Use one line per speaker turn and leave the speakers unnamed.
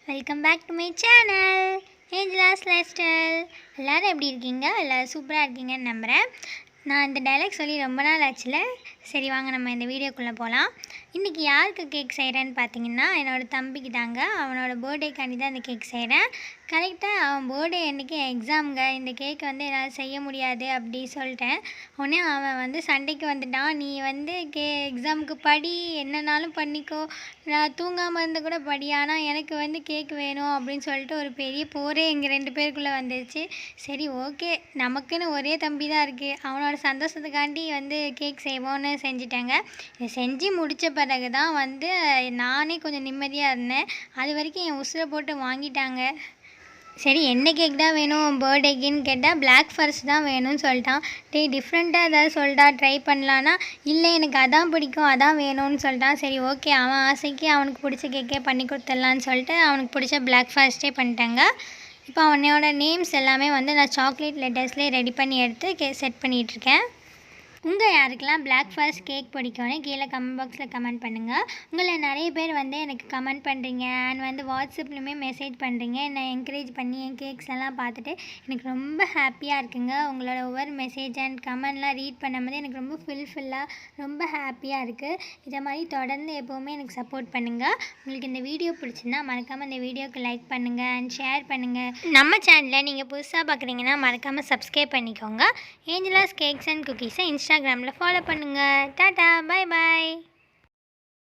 Welcome back to my channel Angela's lifestyle. எல்லோரும் எப்படி இருக்கீங்க? எல்லோரும் சூப்பராக இருக்கீங்கன்னு நம்புகிறேன். நான் இந்த டைலாக் சொல்லி ரொம்ப நாள் ஆச்சுல. சரி வாங்க நம்ம இந்த வீடியோக்குள்ளே போகலாம். இன்றைக்கி யாருக்கு கேக் செய்கிறேன்னு பார்த்தீங்கன்னா என்னோடய தம்பிக்கு தாங்க. அவனோட பர்த்டேக்காண்டி தான் இந்த கேக் செய்கிறேன். கரெக்டாக அவன் பர்த்டே அன்றைக்கி எக்ஸாமுங்க. இந்த கேக் என்னால் செய்ய முடியாது அப்படி சொல்லிட்டேன். உடனே அவன் சண்டைக்கு வந்துட்டான். நீ எக்ஸாமுக்கு படி, என்னன்னாலும் பண்ணிக்கோ, நான் தூங்காமல் இருந்து கூட படி, ஆனால் எனக்கு கேக் வேணும் அப்படின்னு சொல்லிட்டு ஒரு பெரிய போரே எங்கள் 2 பேருக்குள்ளே வந்துருச்சு. சரி ஓகே, நமக்குன்னு ஒரே தம்பி தான் இருக்குது, அவனோட சந்தோஷத்துக்காண்டி கேக் செய்வோன்னு செஞ்சிட்டேங்க. இதை செஞ்சு முடித்த பிறகு தான் நானே கொஞ்சம் நிம்மதியாக இருந்தேன். அது வரைக்கும் என் உசுரை போட்டு வாங்கிட்டாங்க. சரி என்ன கேக் தான் வேணும் பர்த்டேக்குன்னு கேட்டால் பிளாக் ஃபாரஸ்ட் தான் வேணும்னு சொல்லிட்டான். டிஃப்ரெண்ட்டாக ஏதாவது சொல்லிட்டா ட்ரை பண்ணலான்னா, இல்லை எனக்கு அதான் பிடிக்கும், அதான் வேணும்னு சொல்லிட்டான். சரி ஓகே, அவன் ஆசைக்கு அவனுக்கு பிடிச்ச கேக்கே பண்ணி கொடுத்துடலான்னு சொல்லிட்டு அவனுக்கு பிடிச்ச பிளாக் ஃபாரஸ்ட்டே பண்ணிட்டாங்க. இப்போ அவனோட நேம்ஸ் எல்லாமே நான் சாக்லேட் லெட்டர்ஸ்லேயே ரெடி பண்ணி எடுத்து செட் பண்ணிகிட்ருக்கேன். உங்கள் யாருக்கெல்லாம் பிளாக் ஃபாரஸ்ட் கேக் பிடிக்கும்னு கீழே கமெண்ட் பாக்ஸில் கமெண்ட் பண்ணுங்கள். உங்களில் நிறைய பேர் எனக்கு கமெண்ட் பண்ணுறீங்க அண்ட் வாட்ஸ்அப்லையுமே மெசேஜ் பண்ணுறீங்க. என்னை என்கரேஜ் பண்ணி என் கேக்ஸ் எல்லாம் பார்த்துட்டு எனக்கு ரொம்ப ஹாப்பியாக இருக்குங்க. உங்களோட ஒவ்வொரு மெசேஜ் அண்ட் கமெண்ட்லாம் ரீட் பண்ணும்போது எனக்கு ரொம்ப ஃபுல்லாக ரொம்ப ஹாப்பியாக இருக்குது. இதை மாதிரி தொடர்ந்து எப்போவுமே எனக்கு சப்போர்ட் பண்ணுங்கள். உங்களுக்கு இந்த வீடியோ பிடிச்சிருந்தா மறக்காமல் இந்த வீடியோக்கு லைக் பண்ணுங்கள் அண்ட் ஷேர் பண்ணுங்கள். நம்ம சேனலில் நீங்கள் புதுசாக பார்க்குறீங்கன்னா மறக்காமல் சப்ஸ்கிரைப் பண்ணிக்கோங்க. ஏஞ்சலாஸ் கேக்ஸ் அண்ட் குக்கீஸை இன்ஸ்டாகிராமில் ஃபாலோ பண்ணுங்கள். Tata, bye bye.